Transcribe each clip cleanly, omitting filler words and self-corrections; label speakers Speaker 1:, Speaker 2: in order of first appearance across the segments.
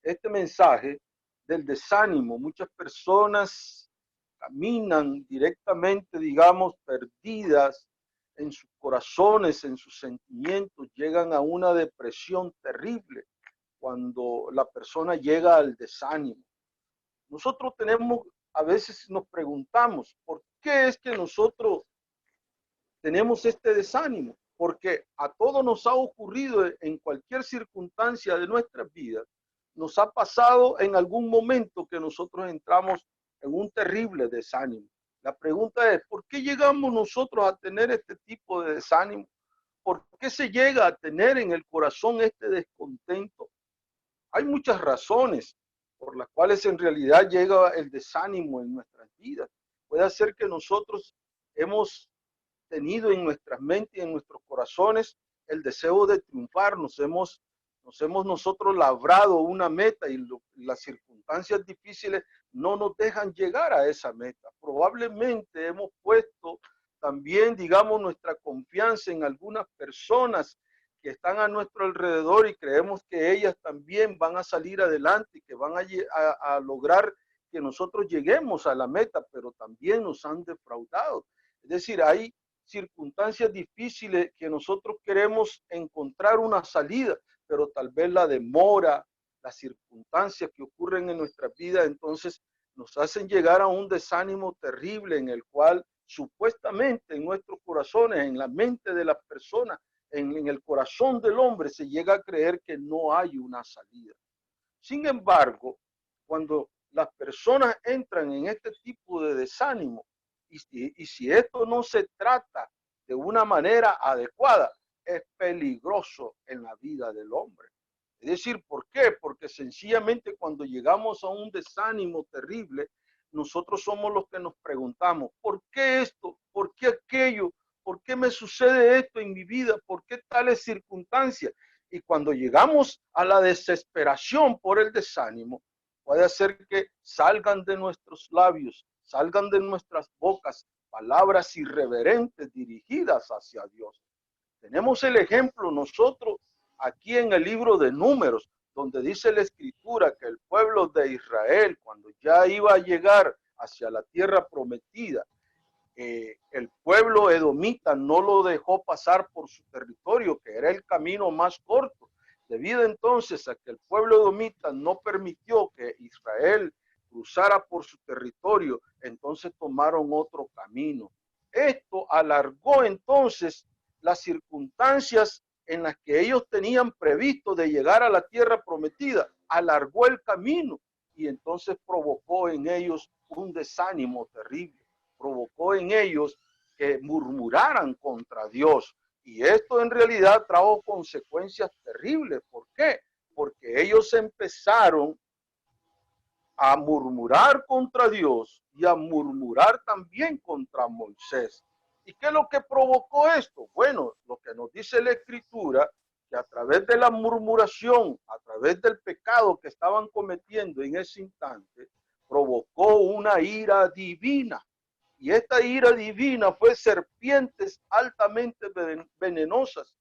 Speaker 1: este mensaje del desánimo. Muchas personas caminan directamente, digamos, perdidas en sus corazones, en sus sentimientos, llegan a una depresión terrible cuando la persona llega al desánimo. Nosotros a veces nos preguntamos, ¿por qué es que nosotros tenemos este desánimo? Porque a todos nos ha ocurrido en cualquier circunstancia de nuestras vidas. Nos ha pasado en algún momento que nosotros entramos en un terrible desánimo. La pregunta es, ¿por qué llegamos nosotros a tener este tipo de desánimo? ¿Por qué se llega a tener en el corazón este descontento? Hay muchas razones por las cuales en realidad llega el desánimo en nuestras vidas. Puede ser que nosotros hemos tenido en nuestras mentes y en nuestros corazones el deseo de triunfar, nos hemos nosotros labrado una meta y las circunstancias difíciles no nos dejan llegar a esa meta. Probablemente hemos puesto también, digamos, nuestra confianza en algunas personas que están a nuestro alrededor y creemos que ellas también van a salir adelante y que van a lograr que nosotros lleguemos a la meta, pero también nos han defraudado. Es decir, hay circunstancias difíciles que nosotros queremos encontrar una salida, pero tal vez la demora, las circunstancias que ocurren en nuestra vida, entonces nos hacen llegar a un desánimo terrible en el cual supuestamente en nuestros corazones, en la mente de las personas, en el corazón del hombre se llega a creer que no hay una salida. Sin embargo, cuando las personas entran en este tipo de desánimo, y si esto no se trata de una manera adecuada, es peligroso en la vida del hombre. Es decir, ¿por qué? Porque sencillamente cuando llegamos a un desánimo terrible, nosotros somos los que nos preguntamos, ¿por qué esto? ¿Por qué aquello? ¿Por qué me sucede esto en mi vida? ¿Por qué tales circunstancias? Y cuando llegamos a la desesperación por el desánimo, puede hacer que salgan de nuestros labios, salgan de nuestras bocas palabras irreverentes dirigidas hacia Dios. Tenemos el ejemplo nosotros aquí en el libro de Números, donde dice la Escritura que el pueblo de Israel, cuando ya iba a llegar hacia la tierra prometida, el pueblo edomita no lo dejó pasar por su territorio, que era el camino más corto. Debido entonces a que el pueblo edomita no permitió que Israel cruzara por su territorio, entonces tomaron otro camino. Esto alargó entonces las circunstancias en las que ellos tenían previsto de llegar a la tierra prometida, alargó el camino y entonces provocó en ellos un desánimo terrible. Provocó en ellos que murmuraran contra Dios. Y esto en realidad trajo consecuencias terribles. ¿Por qué? Porque ellos empezaron a murmurar contra Dios y a murmurar también contra Moisés. ¿Y qué es lo que provocó esto? Bueno, lo que nos dice la Escritura, que a través de la murmuración, a través del pecado que estaban cometiendo en ese instante, provocó una ira divina. Y esta ira divina fue serpientes altamente venenosas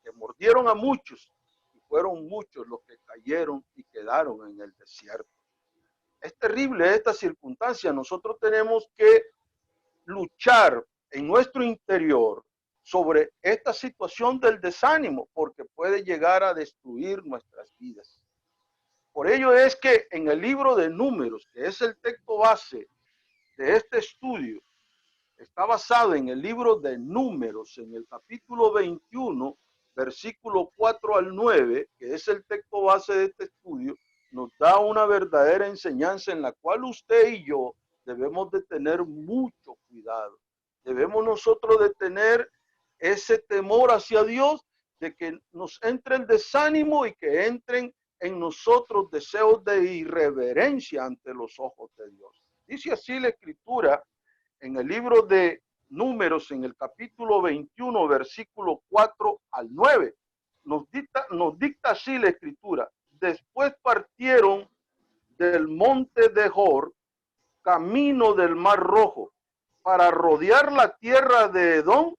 Speaker 1: que mordieron a muchos y fueron muchos los que cayeron y quedaron en el desierto. Es terrible esta circunstancia. Nosotros tenemos que luchar en nuestro interior sobre esta situación del desánimo porque puede llegar a destruir nuestras vidas. Por ello es que en el libro de Números, que es el texto base de este estudio, está basado en el libro de Números, en el capítulo 21, versículo 4 al 9, que es el texto base de este estudio, nos da una verdadera enseñanza en la cual usted y yo debemos de tener mucho cuidado. Debemos nosotros de tener ese temor hacia Dios, de que nos entre el desánimo y que entren en nosotros deseos de irreverencia ante los ojos de Dios. Dice así la Escritura en el libro de Números, en el capítulo 21, versículo 4 al 9. Nos dicta así la Escritura. Después partieron del monte de Hor, camino del Mar Rojo, para rodear la tierra de Edom,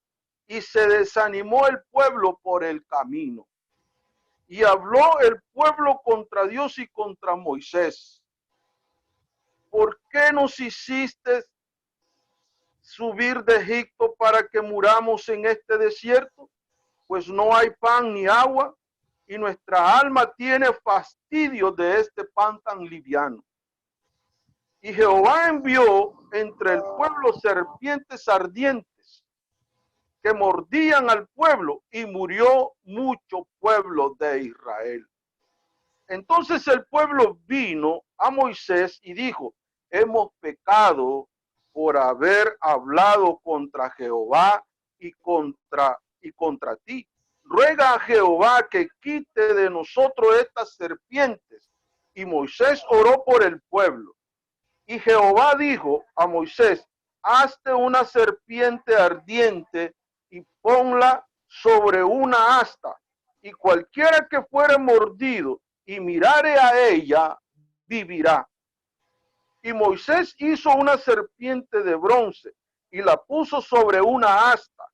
Speaker 1: y se desanimó el pueblo por el camino. Y habló el pueblo contra Dios y contra Moisés. ¿Por qué nos hiciste subir de Egipto para que muramos en este desierto? Pues no hay pan ni agua, y nuestra alma tiene fastidio de este pan tan liviano. Y Jehová envió entre el pueblo serpientes ardientes que mordían al pueblo, y murió mucho pueblo de Israel. Entonces el pueblo vino a Moisés y dijo: hemos pecado por haber hablado contra Jehová y contra ti. Ruega a Jehová que quite de nosotros estas serpientes. Y Moisés oró por el pueblo. Y Jehová dijo a Moisés: hazte una serpiente ardiente y ponla sobre una asta, y cualquiera que fuere mordido y mirare a ella, vivirá. Y Moisés hizo una serpiente de bronce y la puso sobre una asta.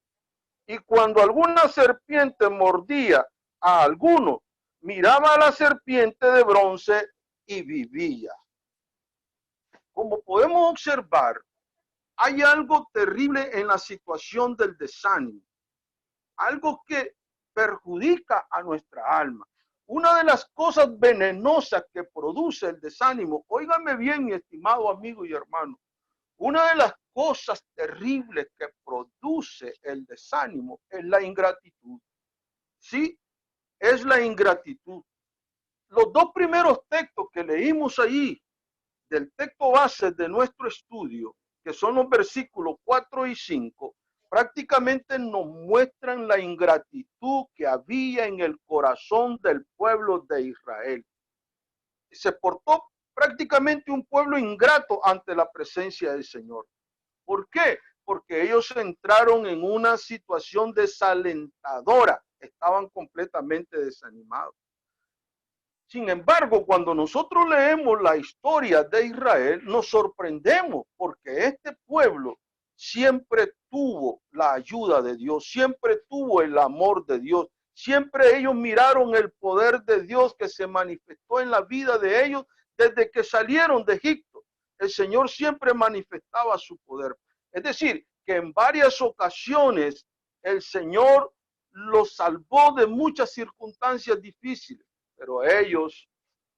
Speaker 1: Y cuando alguna serpiente mordía a alguno, miraba a la serpiente de bronce y vivía. Como podemos observar, hay algo terrible en la situación del desánimo, algo que perjudica a nuestra alma. Una de las cosas venenosas que produce el desánimo, óigame bien, mi estimado amigo y hermano, una de las cosas terribles que produce el desánimo es la ingratitud. Sí, es la ingratitud. Los dos primeros textos que leímos ahí, del texto base de nuestro estudio, que son los versículos 4 y 5, prácticamente nos muestran la ingratitud que había en el corazón del pueblo de Israel. Se portó prácticamente un pueblo ingrato ante la presencia del Señor. ¿Por qué? Porque ellos entraron en una situación desalentadora, estaban completamente desanimados. Sin embargo, cuando nosotros leemos la historia de Israel, nos sorprendemos porque este pueblo siempre tuvo la ayuda de Dios, siempre tuvo el amor de Dios, siempre ellos miraron el poder de Dios que se manifestó en la vida de ellos desde que salieron de Egipto. El Señor siempre manifestaba su poder. Es decir, que en varias ocasiones el Señor los salvó de muchas circunstancias difíciles. Pero ellos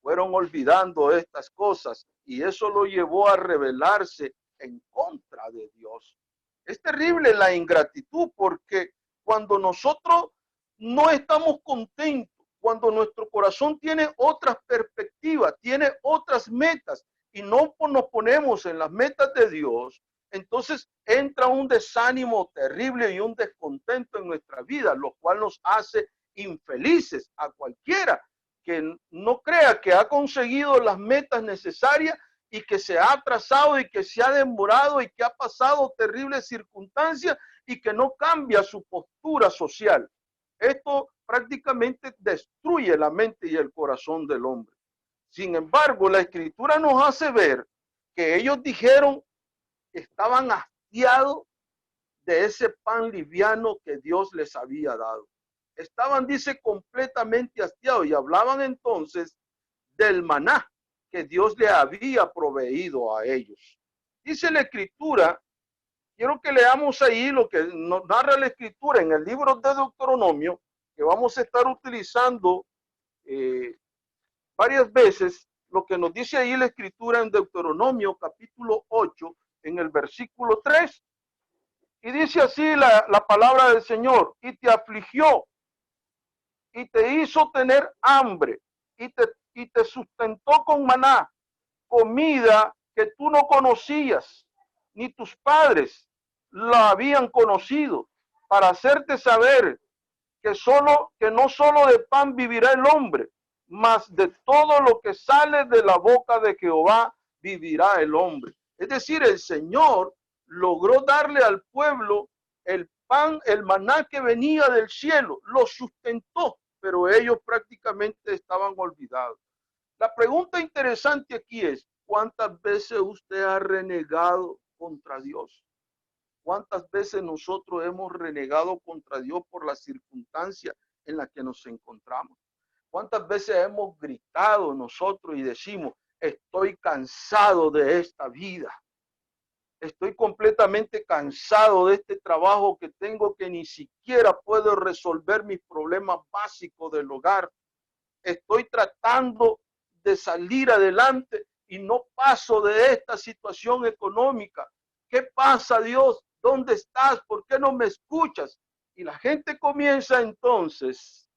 Speaker 1: fueron olvidando estas cosas y eso lo llevó a rebelarse en contra de Dios. Es terrible la ingratitud porque cuando nosotros no estamos contentos, cuando nuestro corazón tiene otras perspectivas, tiene otras metas y no nos ponemos en las metas de Dios, entonces entra un desánimo terrible y un descontento en nuestra vida, lo cual nos hace infelices a cualquiera que no crea que ha conseguido las metas necesarias y que se ha atrasado y que se ha demorado y que ha pasado terribles circunstancias y que no cambia su postura social. Esto prácticamente destruye la mente y el corazón del hombre. Sin embargo, la Escritura nos hace ver que ellos dijeron que estaban hastiados de ese pan liviano que Dios les había dado. Estaban, dice, completamente hastiados y hablaban entonces del maná que Dios le había proveído a ellos. Dice la Escritura, quiero que leamos ahí lo que nos narra la Escritura en el libro de Deuteronomio, que vamos a estar utilizando varias veces, lo que nos dice ahí la Escritura en Deuteronomio capítulo 8, en el versículo 3. Y dice así la palabra del Señor: y te afligió y te hizo tener hambre y te sustentó con maná, comida que tú no conocías, ni tus padres la habían conocido, para hacerte saber que no solo de pan vivirá el hombre, mas de todo lo que sale de la boca de Jehová vivirá el hombre. Es decir, el Señor logró darle al pueblo el pan, el maná que venía del cielo, lo sustentó, pero ellos prácticamente estaban olvidados. La pregunta interesante aquí es: ¿cuántas veces usted ha renegado contra Dios? ¿Cuántas veces nosotros hemos renegado contra Dios por la circunstancia en la que nos encontramos? ¿Cuántas veces hemos gritado nosotros y decimos, estoy cansado de esta vida? Estoy completamente cansado de este trabajo que tengo, que ni siquiera puedo resolver mis problemas básicos del hogar. Estoy tratando de salir adelante y no paso de esta situación económica. ¿Qué pasa, Dios? ¿Dónde estás? ¿Por qué no me escuchas? Y la gente comienza entonces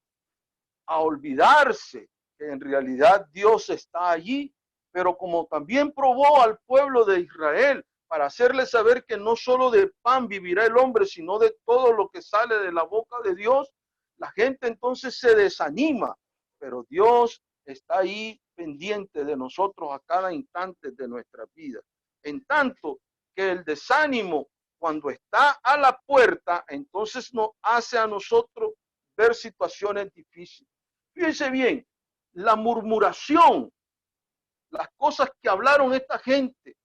Speaker 1: a olvidarse que en realidad Dios está allí, pero como también probó al pueblo de Israel para hacerle saber que no solo de pan vivirá el hombre, sino de todo lo que sale de la boca de Dios, la gente entonces se desanima, pero Dios está ahí pendiente de nosotros a cada instante de nuestra vida. En tanto que el desánimo, cuando está a la puerta, entonces nos hace a nosotros ver situaciones difíciles. Fíjense bien, la murmuración, las cosas que hablaron esta gente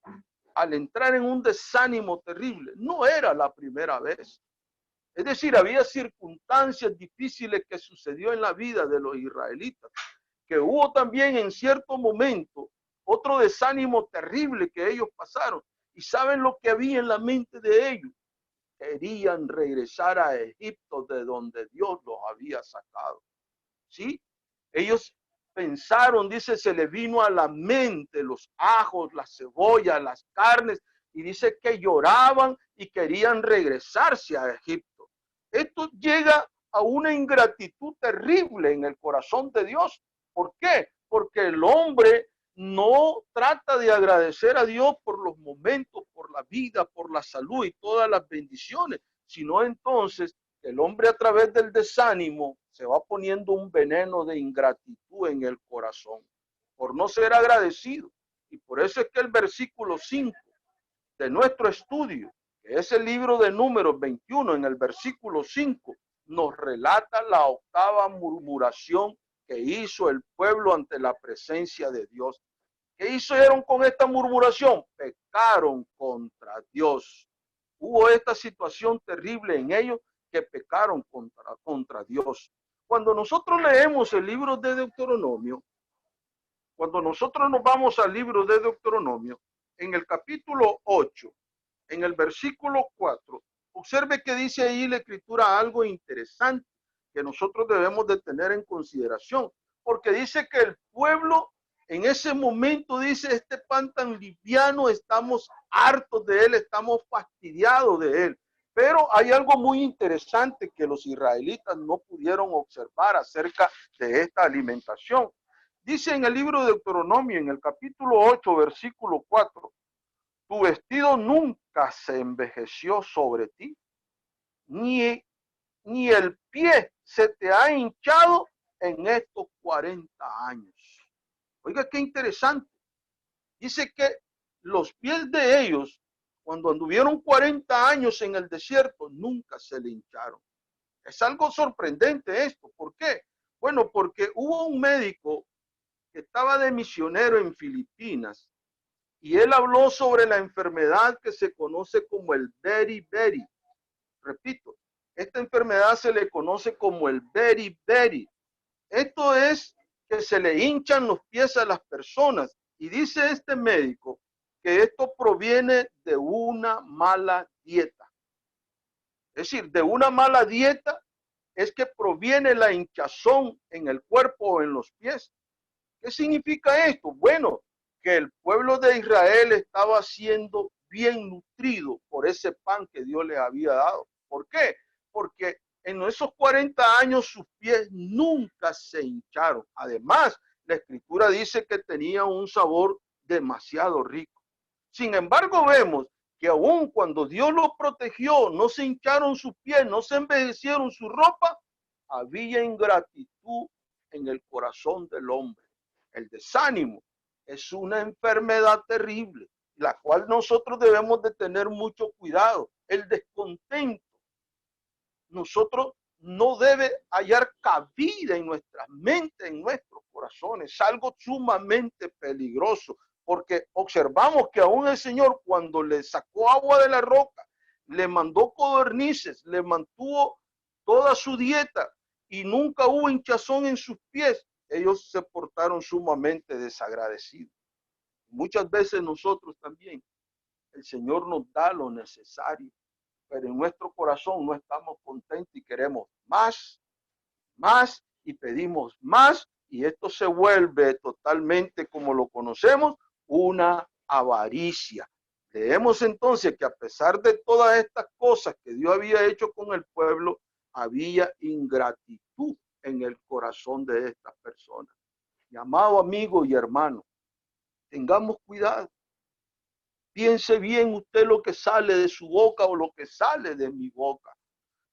Speaker 1: al entrar en un desánimo terrible, no era la primera vez. Es decir, había circunstancias difíciles que sucedió en la vida de los israelitas, que hubo también en cierto momento otro desánimo terrible que ellos pasaron. ¿Y saben lo que había en la mente de ellos? Querían regresar a Egipto, de donde Dios los había sacado. ¿Sí? Ellos pensaron, dice, se les vino a la mente los ajos, las cebollas, las carnes, y dice que lloraban y querían regresarse a Egipto. Esto llega a una ingratitud terrible en el corazón de Dios. ¿Por qué? Porque el hombre no trata de agradecer a Dios por los momentos, por la vida, por la salud y todas las bendiciones, sino entonces el hombre a través del desánimo se va poniendo un veneno de ingratitud en el corazón por no ser agradecido. Y por eso es que el versículo 5 de nuestro estudio, que es el libro de Números 21, en el versículo 5, nos relata la octava murmuración que hizo el pueblo ante la presencia de Dios. ¿Qué hicieron con esta murmuración? Pecaron contra Dios. Hubo esta situación terrible en ellos, que pecaron contra Dios. Cuando nosotros leemos el libro de Deuteronomio, cuando nosotros nos vamos al libro de Deuteronomio, en el capítulo 8, en el versículo 4, observe que dice ahí la escritura algo interesante que nosotros debemos de tener en consideración, porque dice que el pueblo en ese momento dice, este pan tan liviano, estamos hartos de él, estamos fastidiados de él. Pero hay algo muy interesante que los israelitas no pudieron observar acerca de esta alimentación. Dice en el libro de Deuteronomio, en el capítulo 8, versículo 4, tu vestido nunca se envejeció sobre ti, ni el pie se te ha hinchado en estos 40 años. Oiga, qué interesante. Dice que los pies de ellos, cuando anduvieron 40 años en el desierto, nunca se le hincharon. Es algo sorprendente esto. ¿Por qué? Bueno, porque hubo un médico que estaba de misionero en Filipinas y él habló sobre la enfermedad que se conoce como el beriberi. Repito, esta enfermedad se le conoce como el beriberi. Esto es que se le hinchan los pies a las personas. Y dice este médico que esto proviene de una mala dieta. Es decir, de una mala dieta es que proviene la hinchazón en el cuerpo o en los pies. ¿Qué significa esto? Bueno, que el pueblo de Israel estaba siendo bien nutrido por ese pan que Dios les había dado. ¿Por qué? Porque en esos 40 años sus pies nunca se hincharon. Además, la escritura dice que tenía un sabor demasiado rico. Sin embargo, vemos que aun cuando Dios los protegió, no se hincharon sus pies, no se envejecieron su ropa, había ingratitud en el corazón del hombre. El desánimo es una enfermedad terrible, la cual nosotros debemos de tener mucho cuidado. El descontento, nosotros no debe hallar cabida en nuestra mente, en nuestros corazones. Es algo sumamente peligroso, porque observamos que aún el Señor, cuando le sacó agua de la roca, le mandó codornices, le mantuvo toda su dieta y nunca hubo hinchazón en sus pies. ellos se portaron sumamente desagradecidos. Muchas veces nosotros también, el Señor nos da lo necesario, pero en nuestro corazón no estamos contentos y queremos más, más y pedimos más, y esto se vuelve totalmente, como lo conocemos, una avaricia. Leemos entonces que a pesar de todas estas cosas que Dios había hecho con el pueblo, había ingratitud en el corazón de estas personas. Mi amado amigo y hermano, tengamos cuidado. Piense bien usted lo que sale de su boca o lo que sale de mi boca.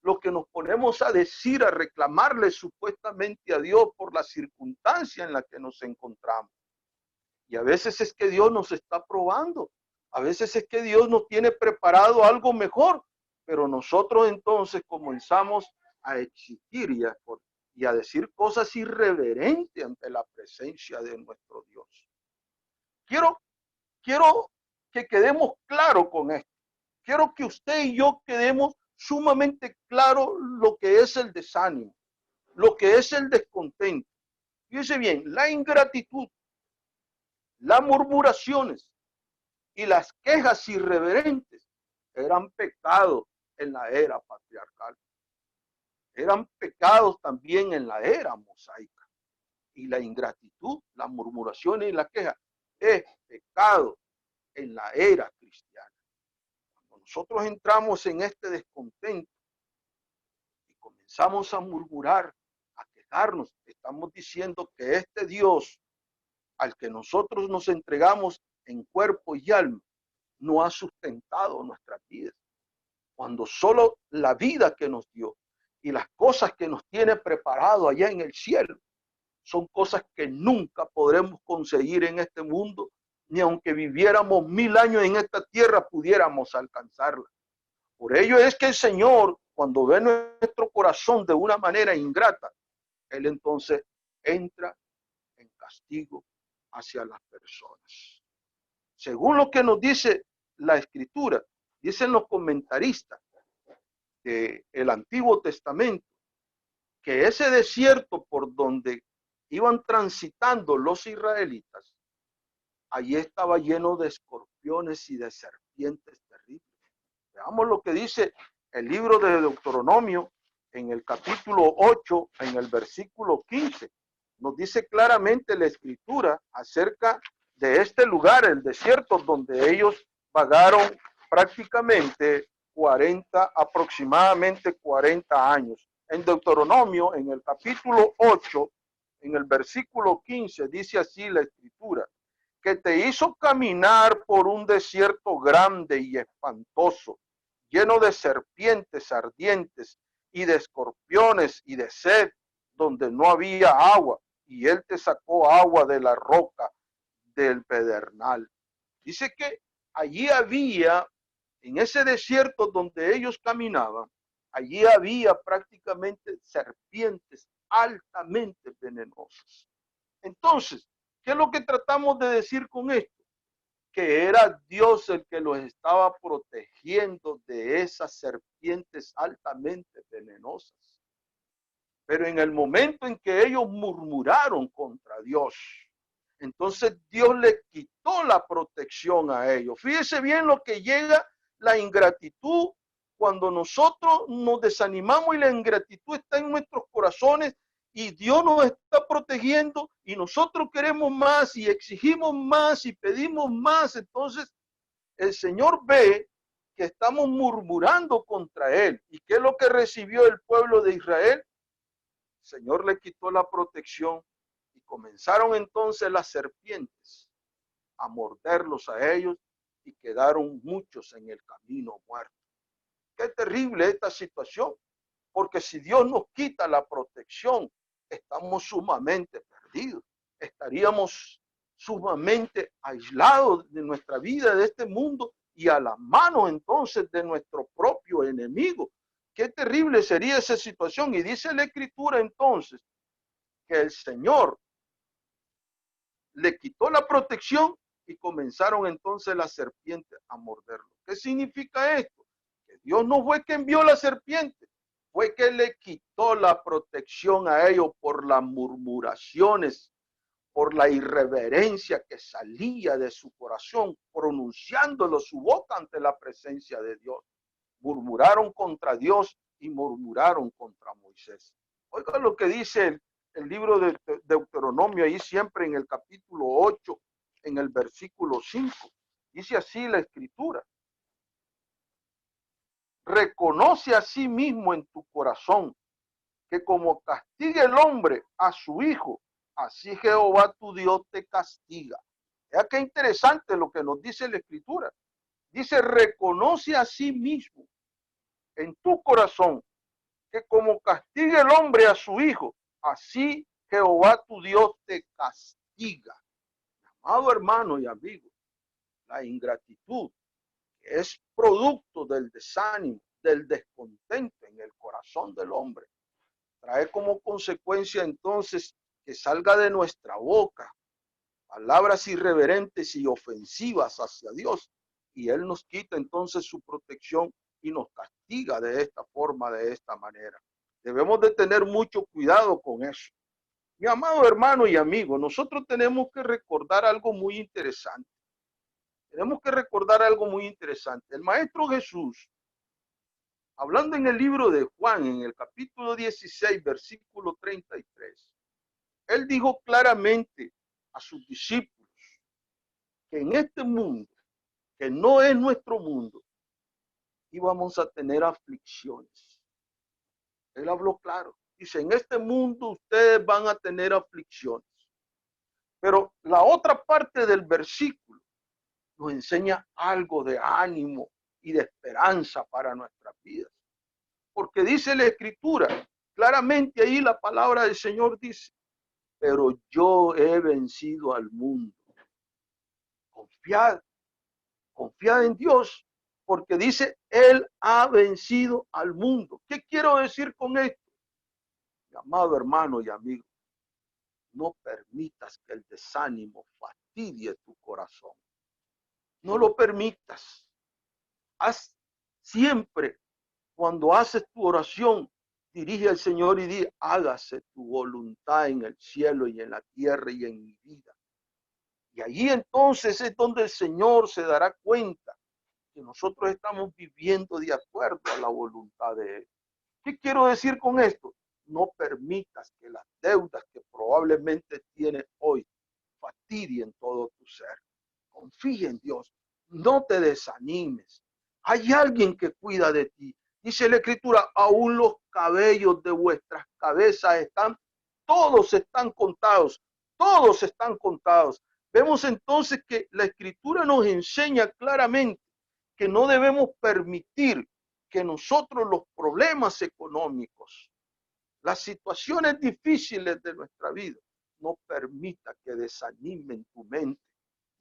Speaker 1: Lo que nos ponemos a decir, a reclamarle supuestamente a Dios por la circunstancia en la que nos encontramos. Y a veces es que Dios nos está probando. A veces es que Dios nos tiene preparado algo mejor. Pero nosotros entonces comenzamos a exigir y a decir cosas irreverentes ante la presencia de nuestro Dios. Quiero que quedemos claro con esto. Quiero que usted y yo quedemos sumamente claro lo que es el desánimo, lo que es el descontento. Fíjese bien, la ingratitud, las murmuraciones y las quejas irreverentes eran pecados en la era patriarcal. Eran pecados también en la era mosaica. Y la ingratitud, las murmuraciones y las quejas es pecado en la era cristiana. Cuando nosotros entramos en este descontento y comenzamos a murmurar, a quejarnos, estamos diciendo que este Dios al que nosotros nos entregamos en cuerpo y alma no ha sustentado nuestras vidas. Cuando solo la vida que nos dio y las cosas que nos tiene preparado allá en el cielo son cosas que nunca podremos conseguir en este mundo, ni aunque viviéramos 1000 años en esta tierra pudiéramos alcanzarla. Por ello es que el Señor, cuando ve nuestro corazón de una manera ingrata, Él entonces entra en castigo hacia las personas. Según lo que nos dice la Escritura, dicen los comentaristas del Antiguo Testamento, que ese desierto por donde iban transitando los israelitas, allí estaba lleno de escorpiones y de serpientes terribles. Veamos lo que dice el libro de Deuteronomio en el capítulo 8, en el versículo 15. Nos dice claramente la Escritura acerca de este lugar, el desierto, donde ellos vagaron prácticamente aproximadamente 40 años. En Deuteronomio, en el capítulo 8, en el versículo 15, dice así la Escritura, que te hizo caminar por un desierto grande y espantoso, lleno de serpientes ardientes y de escorpiones y de sed, donde no había agua, y él te sacó agua de la roca del pedernal. Dice que allí había, en ese desierto donde ellos caminaban, allí había prácticamente serpientes altamente venenosas. Entonces, ¿qué es lo que tratamos de decir con esto? Que era Dios el que los estaba protegiendo de esas serpientes altamente venenosas. Pero en el momento en que ellos murmuraron contra Dios, entonces Dios le quitó la protección a ellos. Fíjese bien lo que llega la ingratitud cuando nosotros nos desanimamos y la ingratitud está en nuestros corazones y Dios nos está protegiendo y nosotros queremos más y exigimos más y pedimos más. Entonces el Señor ve que estamos murmurando contra Él. ¿Y qué es lo que recibió el pueblo de Israel? El Señor le quitó la protección y comenzaron entonces las serpientes a morderlos a ellos y quedaron muchos en el camino muertos. Qué terrible esta situación, porque si Dios nos quita la protección, estamos sumamente perdidos, estaríamos sumamente aislados de nuestra vida, de este mundo, y a la mano entonces de nuestro propio enemigo. Qué terrible sería esa situación. Y dice la Escritura entonces que el Señor le quitó la protección y comenzaron entonces las serpientes a morderlo. ¿Qué significa esto? Que Dios no fue que envió la serpiente, fue que le quitó la protección a ellos por las murmuraciones, por la irreverencia que salía de su corazón, pronunciándolo su boca ante la presencia de Dios. Murmuraron contra Dios y murmuraron contra Moisés. Oiga lo que dice el libro de Deuteronomio, ahí siempre en el capítulo 8, en el versículo 5. Dice así la escritura: reconoce a sí mismo en tu corazón que como castiga el hombre a su hijo, así Jehová tu Dios te castiga. Vea qué interesante lo que nos dice la escritura. Dice, reconoce a sí mismo en tu corazón que como castiga el hombre a su hijo, así Jehová tu Dios te castiga. Amado hermano y amigo, la ingratitud es producto del desánimo, del descontento en el corazón del hombre. Trae como consecuencia entonces que salga de nuestra boca palabras irreverentes y ofensivas hacia Dios, y Él nos quita entonces su protección y nos castiga de esta forma, de esta manera. Debemos de tener mucho cuidado con eso. Mi amado hermano y amigo, nosotros tenemos que recordar algo muy interesante. Tenemos que recordar algo muy interesante. El Maestro Jesús, hablando en el libro de Juan, en el capítulo 16, versículo 33, Él dijo claramente a sus discípulos que en este mundo, que no es nuestro mundo, íbamos a tener aflicciones. Él habló claro. Dice, en este mundo ustedes van a tener aflicciones. Pero la otra parte del versículo nos enseña algo de ánimo y de esperanza para nuestras vidas. Porque dice la Escritura, claramente ahí la palabra del Señor dice, pero yo he vencido al mundo. Confiad, confiad en Dios, porque dice, Él ha vencido al mundo. ¿Qué quiero decir con esto? Mi amado hermano y amigo, no permitas que el desánimo fastidie tu corazón. No lo permitas. Haz siempre, cuando haces tu oración, dirige al Señor y di, hágase tu voluntad en el cielo y en la tierra y en mi vida. Y allí entonces es donde el Señor se dará cuenta que nosotros estamos viviendo de acuerdo a la voluntad de Él. ¿Qué quiero decir con esto? No permitas que las deudas que probablemente tienes hoy fastidien todo tu ser. Confía en Dios. No te desanimes. Hay alguien que cuida de ti. Dice la Escritura, aún los cabellos de vuestras cabezas todos están contados. Todos están contados. Vemos entonces que la Escritura nos enseña claramente que no debemos permitir que nosotros los problemas económicos, las situaciones difíciles de nuestra vida, no permita que desanimen tu mente,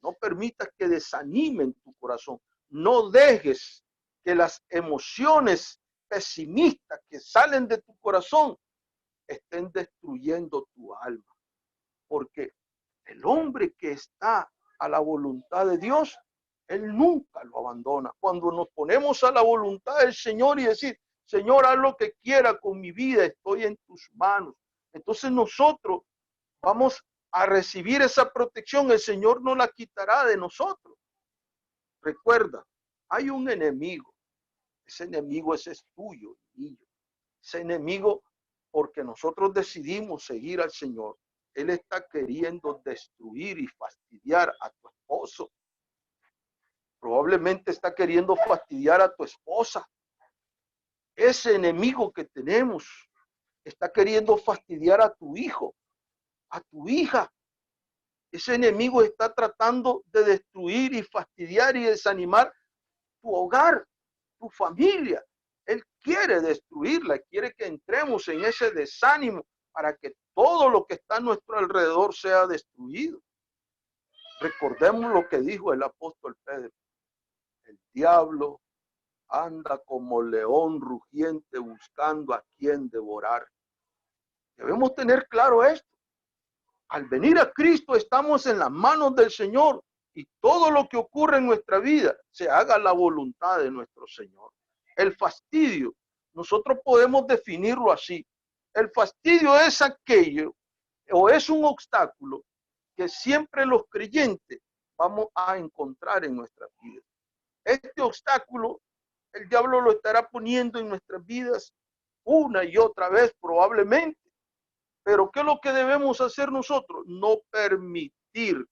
Speaker 1: no permitas que desanimen tu corazón, no dejes que las emociones pesimistas que salen de tu corazón estén destruyendo tu alma, porque el hombre que está a la voluntad de Dios, Él nunca lo abandona. Cuando nos ponemos a la voluntad del Señor y decir, Señor, haz lo que quiera con mi vida, estoy en tus manos. Entonces nosotros vamos a recibir esa protección, el Señor no la quitará de nosotros. Recuerda, hay un enemigo. Ese enemigo ese es tuyo y mío. Ese enemigo, porque nosotros decidimos seguir al Señor, Él está queriendo destruir y fastidiar a tu esposo. Probablemente está queriendo fastidiar a tu esposa. Ese enemigo que tenemos está queriendo fastidiar a tu hijo, a tu hija. Ese enemigo está tratando de destruir y fastidiar y desanimar tu hogar, tu familia. Él quiere destruirla, quiere que entremos en ese desánimo para que todo lo que está a nuestro alrededor sea destruido. Recordemos lo que dijo el apóstol Pedro. El diablo anda como león rugiente buscando a quien devorar. Debemos tener claro esto. Al venir a Cristo estamos en las manos del Señor y todo lo que ocurre en nuestra vida se haga la voluntad de nuestro Señor. El fastidio nosotros podemos definirlo así. El fastidio es aquello o es un obstáculo que siempre los creyentes vamos a encontrar en nuestras vidas. Este obstáculo, el diablo lo estará poniendo en nuestras vidas una y otra vez probablemente. Pero ¿qué es lo que debemos hacer nosotros? No permitir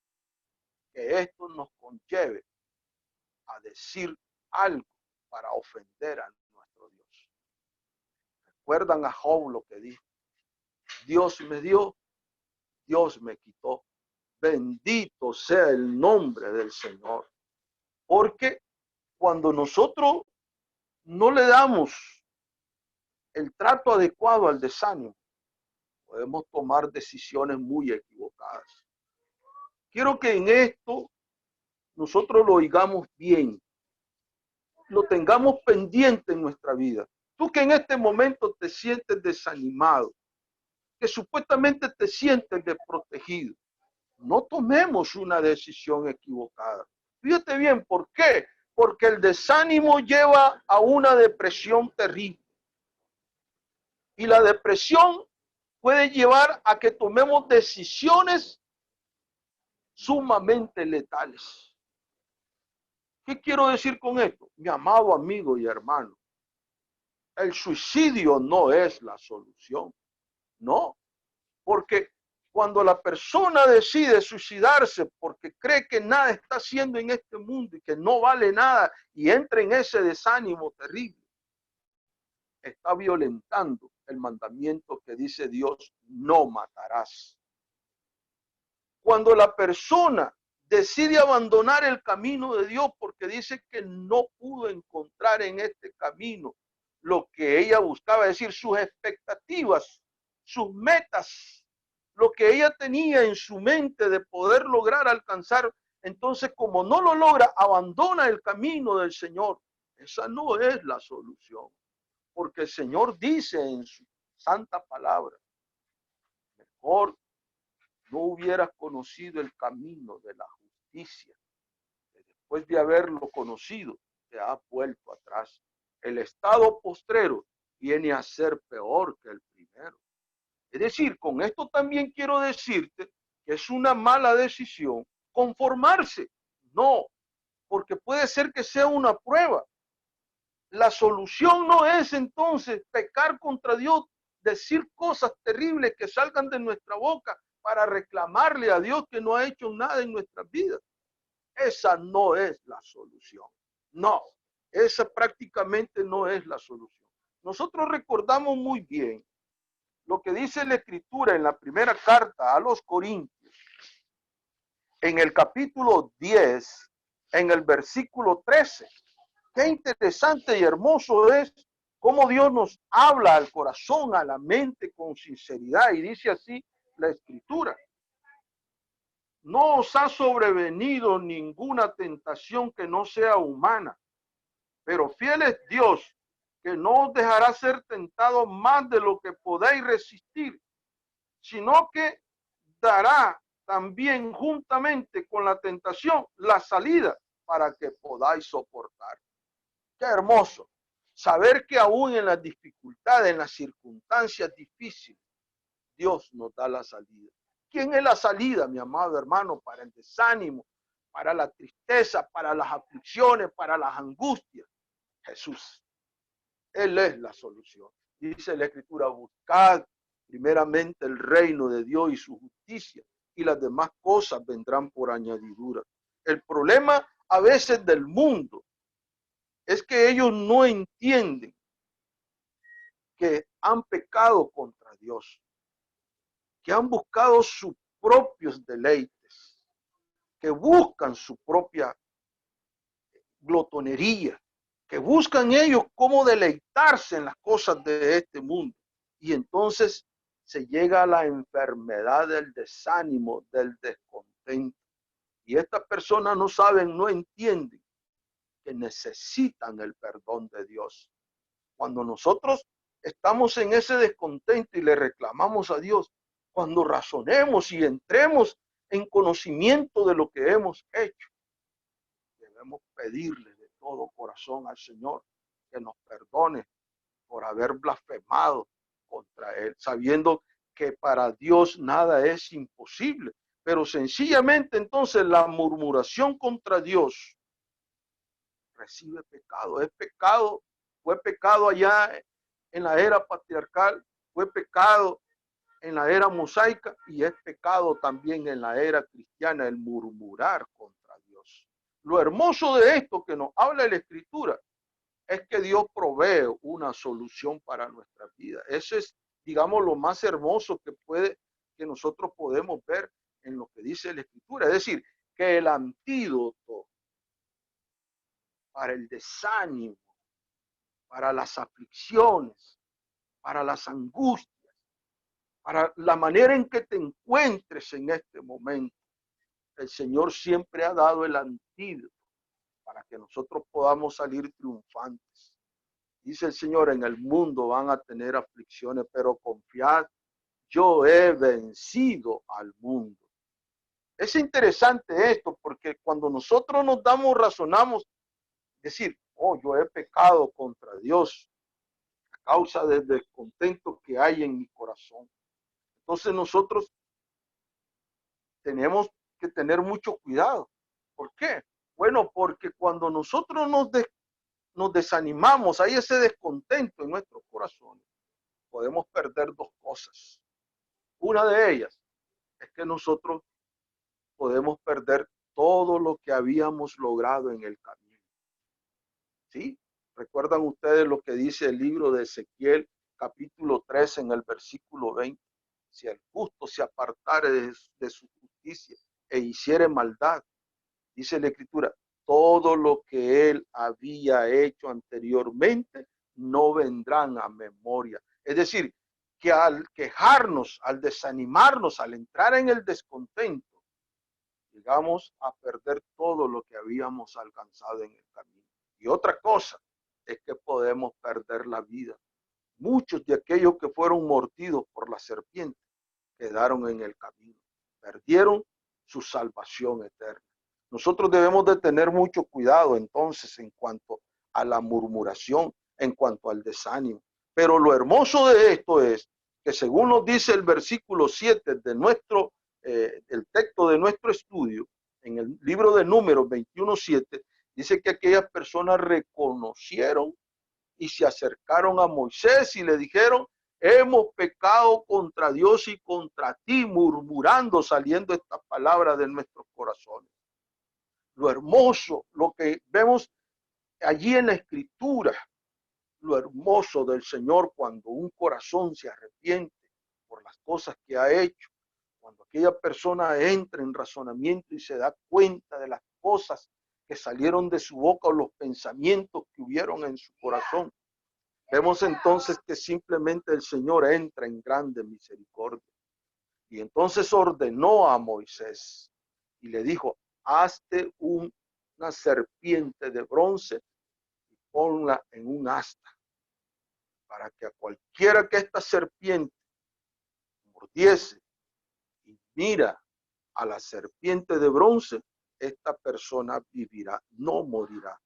Speaker 1: que esto nos conlleve a decir algo para ofender a nuestro Dios. ¿Recuerdan a Job lo que dijo? Dios me dio, Dios me quitó. Bendito sea el nombre del Señor. Porque cuando nosotros no le damos el trato adecuado al desánimo, podemos tomar decisiones muy equivocadas. Quiero que en esto nosotros lo oigamos bien, lo tengamos pendiente en nuestra vida. Tú que en este momento te sientes desanimado, que supuestamente te sientes desprotegido, no tomemos una decisión equivocada. Fíjate bien, ¿por qué? Porque el desánimo lleva a una depresión terrible. Y la depresión puede llevar a que tomemos decisiones sumamente letales. ¿Qué quiero decir con esto? Mi amado amigo y hermano, el suicidio no es la solución, no, porque cuando la persona decide suicidarse porque cree que nada está haciendo en este mundo y que no vale nada y entra en ese desánimo terrible, está violentando el mandamiento que dice Dios, no matarás. Cuando la persona decide abandonar el camino de Dios porque dice que no pudo encontrar en este camino lo que ella buscaba, es decir, sus expectativas, sus metas, lo que ella tenía en su mente de poder lograr alcanzar, entonces como no lo logra, abandona el camino del Señor. Esa no es la solución, porque el Señor dice en su santa palabra, mejor no hubieras conocido el camino de la justicia, que después de haberlo conocido, te has vuelto atrás. El estado postrero viene a ser peor que el primero. Es decir, con esto también quiero decirte que es una mala decisión conformarse. No, porque puede ser que sea una prueba. La solución no es entonces pecar contra Dios, decir cosas terribles que salgan de nuestra boca para reclamarle a Dios que no ha hecho nada en nuestras vidas. Esa no es la solución. No, esa prácticamente no es la solución. Nosotros recordamos muy bien lo que dice la Escritura en la primera carta a los Corintios, en el capítulo 10, en el versículo 13. Qué interesante y hermoso es cómo Dios nos habla al corazón, a la mente con sinceridad. Y dice así la Escritura. No os ha sobrevenido ninguna tentación que no sea humana, pero fiel es Dios, que no os dejará ser tentado más de lo que podáis resistir, sino que dará también juntamente con la tentación la salida para que podáis soportar. Qué hermoso saber que aún en las dificultades, en las circunstancias difíciles, Dios nos da la salida. ¿Quién es la salida, mi amado hermano, para el desánimo, para la tristeza, para las aflicciones, para las angustias? Jesús. Él es la solución. Dice la Escritura, buscad primeramente el reino de Dios y su justicia, y las demás cosas vendrán por añadidura. El problema a veces del mundo es que ellos no entienden que han pecado contra Dios, que han buscado sus propios deleites, que buscan su propia glotonería, que buscan ellos cómo deleitarse en las cosas de este mundo. Y entonces se llega a la enfermedad del desánimo, del descontento. Y estas personas no saben, no entienden que necesitan el perdón de Dios. Cuando nosotros estamos en ese descontento y le reclamamos a Dios, cuando razonemos y entremos en conocimiento de lo que hemos hecho, debemos pedirle de todo corazón al Señor que nos perdone, por haber blasfemado contra él, sabiendo que para Dios nada es imposible. Pero sencillamente entonces la murmuración contra Dios recibe pecado. Es pecado, fue pecado allá en la era patriarcal, fue pecado en la era mosaica y es pecado también en la era cristiana el murmurar contra Dios. Lo hermoso de esto que nos habla la Escritura es que Dios provee una solución para nuestra vida. Eso es, digamos, lo más hermoso que nosotros podemos ver en lo que dice la Escritura. Es decir, que el antídoto para el desánimo, para las aflicciones, para las angustias, para la manera en que te encuentres en este momento, el Señor siempre ha dado el antídoto para que nosotros podamos salir triunfantes. Dice el Señor, en el mundo van a tener aflicciones, pero confiad, yo he vencido al mundo. Es interesante esto, porque cuando nosotros nos razonamos, decir, oh, yo he pecado contra Dios a causa del descontento que hay en mi corazón. Entonces nosotros tenemos que tener mucho cuidado. ¿Por qué? Bueno, porque cuando nosotros nos desanimamos, hay ese descontento en nuestros corazones, podemos perder dos cosas. Una de ellas es que nosotros podemos perder todo lo que habíamos logrado en el camino. ¿Sí? ¿Recuerdan ustedes lo que dice el libro de Ezequiel, capítulo 3, en el versículo 20? Si el justo se apartare de su justicia e hiciere maldad, dice la Escritura, todo lo que él había hecho anteriormente no vendrán a memoria. Es decir, que al quejarnos, al desanimarnos, al entrar en el descontento, llegamos a perder todo lo que habíamos alcanzado en el camino. Y otra cosa es que podemos perder la vida. Muchos de aquellos que fueron mordidos por la serpiente quedaron en el camino, perdieron su salvación eterna. Nosotros debemos de tener mucho cuidado entonces en cuanto a la murmuración, en cuanto al desánimo. Pero lo hermoso de esto es que según nos dice el versículo 7 de el texto de nuestro estudio, en el libro de Números 21:7, dice que aquellas personas reconocieron y se acercaron a Moisés y le dijeron, hemos pecado contra Dios y contra ti, murmurando, saliendo estas palabras de nuestros corazones. Lo hermoso, lo que vemos allí en la Escritura, lo hermoso del Señor cuando un corazón se arrepiente por las cosas que ha hecho, cuando aquella persona entra en razonamiento y se da cuenta de las cosas que salieron de su boca o los pensamientos que hubieron en su corazón. Vemos entonces que simplemente el Señor entra en grande misericordia. Y entonces ordenó a Moisés y le dijo, hazte una serpiente de bronce y ponla en un asta, para que a cualquiera que esta serpiente mordiese y mira a la serpiente de bronce, esta persona vivirá, no morirá.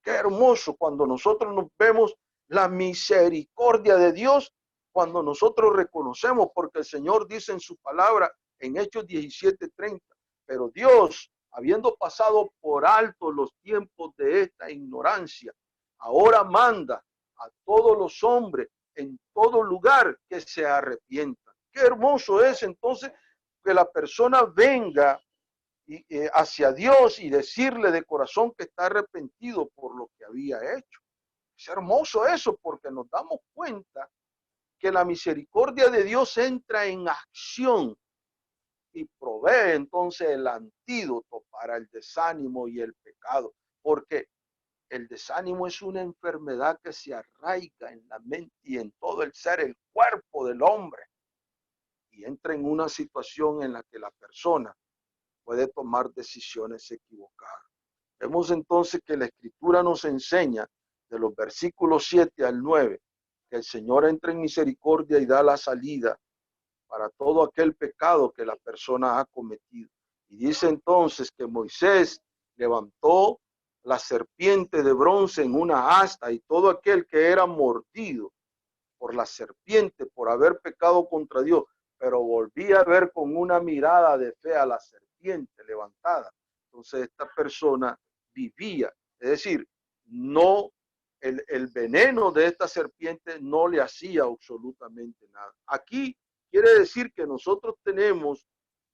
Speaker 1: Qué hermoso cuando nosotros nos vemos la misericordia de Dios, cuando nosotros reconocemos, porque el Señor dice en su palabra en Hechos 17:30, pero Dios, habiendo pasado por alto los tiempos de esta ignorancia, ahora manda a todos los hombres en todo lugar que se arrepientan. Qué hermoso es entonces que la persona venga hacia Dios y decirle de corazón que está arrepentido por lo que había hecho. Es hermoso eso porque nos damos cuenta que la misericordia de Dios entra en acción y provee entonces el antídoto para el desánimo y el pecado, porque el desánimo es una enfermedad que se arraiga en la mente y en todo el ser, el cuerpo del hombre, y entra en una situación en la que la persona puede tomar decisiones equivocadas. Vemos entonces que la Escritura nos enseña de los versículos 7 al 9 que el Señor entra en misericordia y da la salida para todo aquel pecado que la persona ha cometido. Y dice entonces que Moisés levantó la serpiente de bronce en una asta, y todo aquel que era mordido por la serpiente por haber pecado contra Dios, pero volvía a ver con una mirada de fe a la serpiente levantada. Entonces esta persona vivía, es decir, no, el veneno de esta serpiente no le hacía absolutamente nada. Aquí quiere decir que nosotros tenemos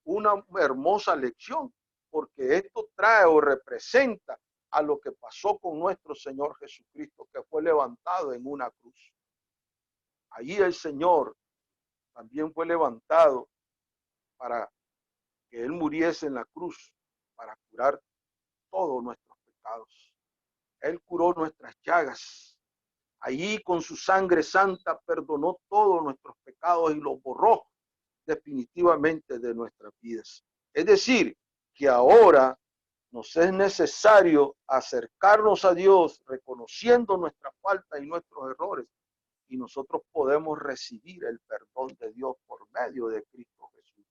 Speaker 1: una hermosa lección, porque esto trae o representa a lo que pasó con nuestro Señor Jesucristo, que fue levantado en una cruz. Allí el Señor también fue levantado para que Él muriese en la cruz, para curar todos nuestros pecados. Él curó nuestras llagas. Allí con su sangre santa perdonó todos nuestros pecados y los borró definitivamente de nuestras vidas. Es decir, que ahora nos es necesario acercarnos a Dios reconociendo nuestra falta y nuestros errores, y nosotros podemos recibir el perdón de Dios por medio de Cristo Jesús.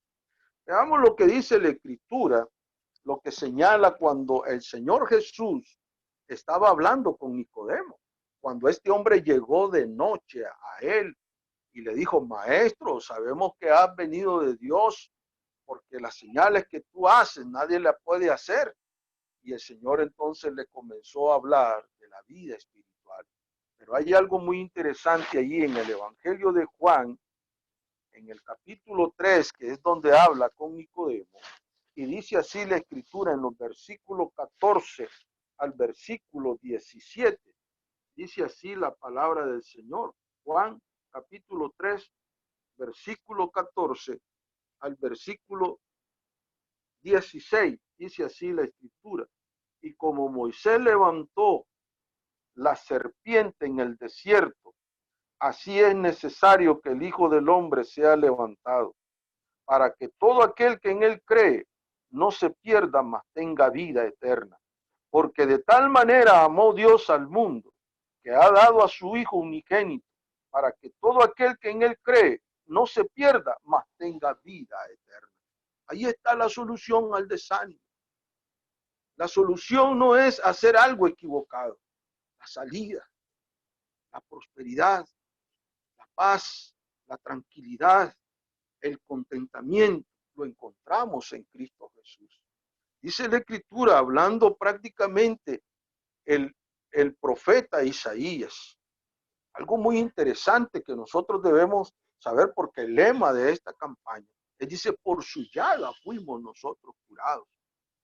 Speaker 1: Veamos lo que dice la Escritura, lo que señala cuando el Señor Jesús estaba hablando con Nicodemo, cuando este hombre llegó de noche a él y le dijo: maestro, sabemos que has venido de Dios, porque las señales que tú haces nadie las puede hacer. Y el Señor entonces le comenzó a hablar de la vida espiritual. Pero hay algo muy interesante allí en el Evangelio de Juan, en el capítulo 3, que es donde habla con Nicodemo, y dice así la Escritura en los versículos 14 al versículo 17. Dice así la palabra del Señor. Juan capítulo 3, versículo 14 al versículo 16. Dice así la Escritura: y como Moisés levantó la serpiente en el desierto, así es necesario que el Hijo del Hombre sea levantado, para que todo aquel que en él cree no se pierda, mas tenga vida eterna. Porque de tal manera amó Dios al mundo, que ha dado a su Hijo unigénito, para que todo aquel que en él cree no se pierda, mas tenga vida eterna. Ahí está la solución al desánimo. La solución no es hacer algo equivocado. La salida, la prosperidad, la paz, la tranquilidad, el contentamiento, lo encontramos en Cristo Jesús. Dice la Escritura, hablando prácticamente el, el profeta Isaías, algo muy interesante que nosotros debemos saber, porque el lema de esta campaña, él dice: por su llaga fuimos nosotros curados.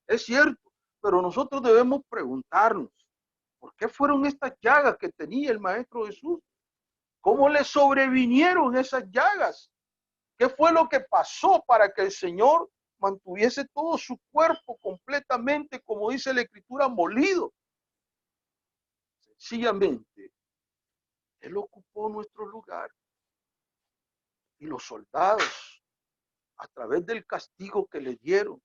Speaker 1: Es cierto, pero nosotros debemos preguntarnos, ¿por qué fueron estas llagas que tenía el Maestro Jesús? ¿Cómo le sobrevinieron esas llagas? ¿Qué fue lo que pasó para que el Señor mantuviese todo su cuerpo completamente, como dice la Escritura, molido? Sencillamente, Él ocupó nuestro lugar, y los soldados, a través del castigo que le dieron,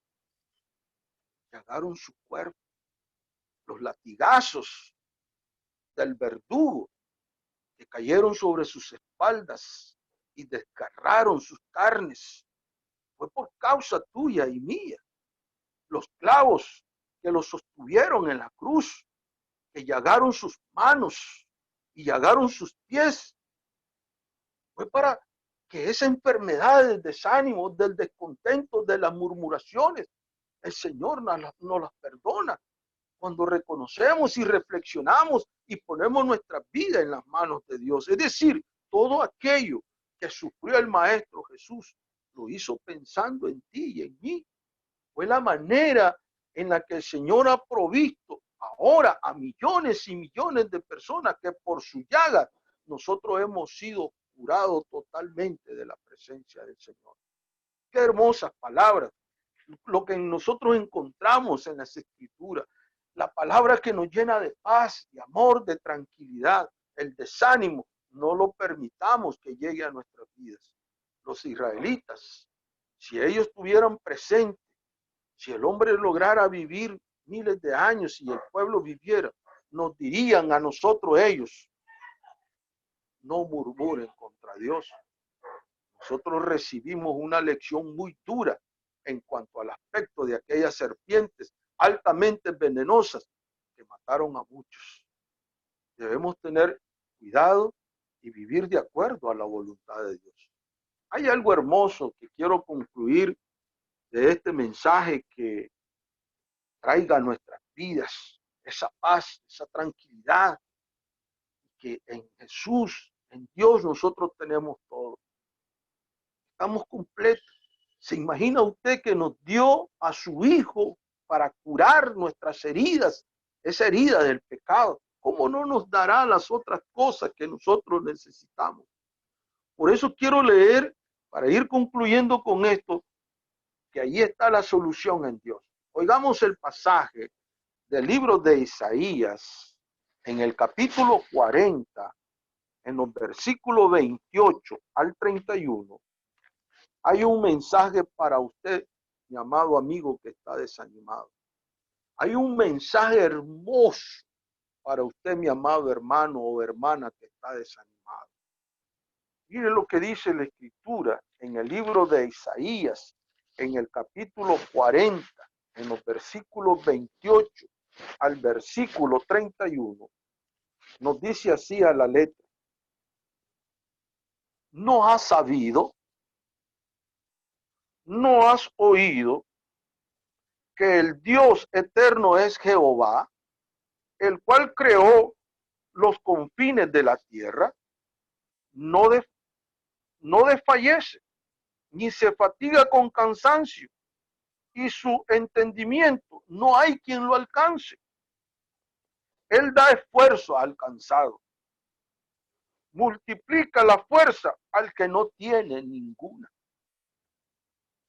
Speaker 1: llagaron su cuerpo. Los latigazos del verdugo que cayeron sobre sus espaldas y desgarraron sus carnes, fue por causa tuya y mía. Los clavos que los sostuvieron en la cruz, que llagaron sus manos y llagaron sus pies, fue para que esa enfermedad del desánimo, del descontento, de las murmuraciones, el Señor nos las perdona cuando reconocemos y reflexionamos y ponemos nuestra vida en las manos de Dios. Es decir, todo aquello que sufrió el Maestro Jesús lo hizo pensando en ti y en mí. Fue la manera en la que el Señor ha provisto ahora a millones y millones de personas que por su llaga nosotros hemos sido curados totalmente de la presencia del Señor. Qué hermosas palabras, lo que nosotros encontramos en las Escrituras, la palabra que nos llena de paz, de amor, de tranquilidad. El desánimo no lo permitamos que llegue a nuestras vidas. Los israelitas, si ellos tuvieran presente, si el hombre lograra vivir miles de años y el pueblo viviera, nos dirían a nosotros ellos: no murmuren contra Dios. Nosotros recibimos una lección muy dura en cuanto al aspecto de aquellas serpientes altamente venenosas que mataron afectaron a muchos. Debemos tener cuidado y vivir de acuerdo a la voluntad de Dios. Hay algo hermoso que quiero concluir de este mensaje que traiga a nuestras vidas esa paz, esa tranquilidad, que en Jesús, en Dios nosotros tenemos todo. Estamos completos. ¿Se imagina usted que nos dio a su Hijo para curar nuestras heridas, esa herida del pecado? ¿Cómo no nos dará las otras cosas que nosotros necesitamos? Por eso quiero leer, para ir concluyendo con esto, que ahí está la solución en Dios. Oigamos el pasaje del libro de Isaías, en el capítulo 40, en los versículos 28 al 31. Hay un mensaje para usted, mi amado amigo que está desanimado. Hay un mensaje hermoso para usted, mi amado hermano o hermana que está desanimado. Mire lo que dice la Escritura en el libro de Isaías, en el capítulo 40, en los versículos 28 al versículo 31. Nos dice así a la letra: ¿no has sabido? ¿No has oído que el Dios eterno es Jehová, el cual creó los confines de la tierra? No, no desfallece, ni se fatiga con cansancio, y su entendimiento no hay quien lo alcance. Él da esfuerzo al cansado, multiplica la fuerza al que no tiene ninguna.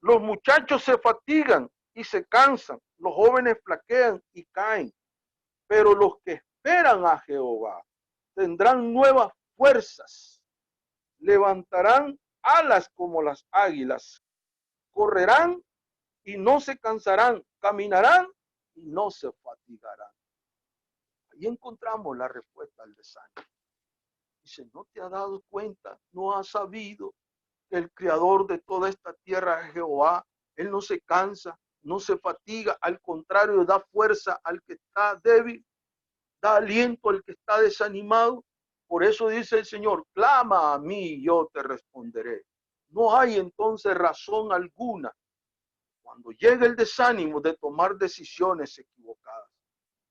Speaker 1: Los muchachos se fatigan y se cansan, los jóvenes flaquean y caen, pero los que esperan a Jehová tendrán nuevas fuerzas, levantarán alas como las águilas, correrán y no se cansarán, caminarán y no se fatigarán. Ahí encontramos la respuesta al desánimo. Dice, ¿no te has dado cuenta? ¿No has sabido que el creador de toda esta tierra es Jehová? Él no se cansa, no se fatiga, al contrario, da fuerza al que está débil, da aliento al que está desanimado. Por eso dice el Señor, clama a mí y yo te responderé. No hay entonces razón alguna cuando llega el desánimo de tomar decisiones equivocadas.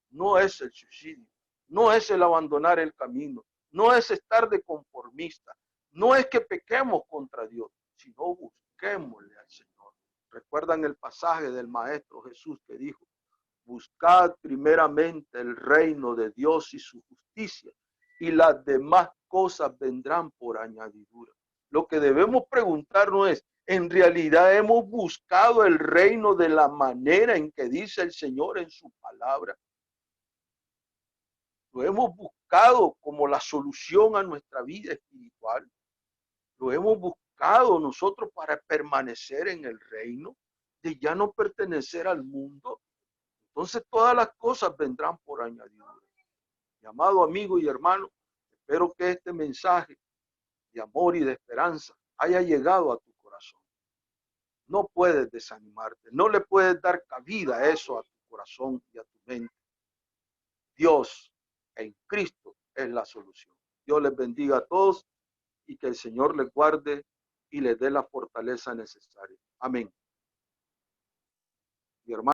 Speaker 1: No es el suicidio, no es el abandonar el camino, no es estar de conformista, no es que pequemos contra Dios, sino busquémosle al Señor. ¿Recuerdan el pasaje del Maestro Jesús que dijo, buscad primeramente el reino de Dios y su justicia, y las demás cosas vendrán por añadidura? Lo que debemos preguntarnos es, ¿en realidad hemos buscado el reino de la manera en que dice el Señor en su palabra? ¿Lo hemos buscado como la solución a nuestra vida espiritual? ¿Lo hemos buscado nosotros para permanecer en el reino, de ya no pertenecer al mundo? Entonces todas las cosas vendrán por añadidura. Mi amado amigo y hermano, espero que este mensaje de amor y de esperanza haya llegado a tu corazón. No puedes desanimarte, no le puedes dar cabida a eso a tu corazón y a tu mente. Dios en Cristo es la solución. Dios les bendiga a todos y que el Señor les guarde y les dé la fortaleza necesaria. Amén. Mi hermano.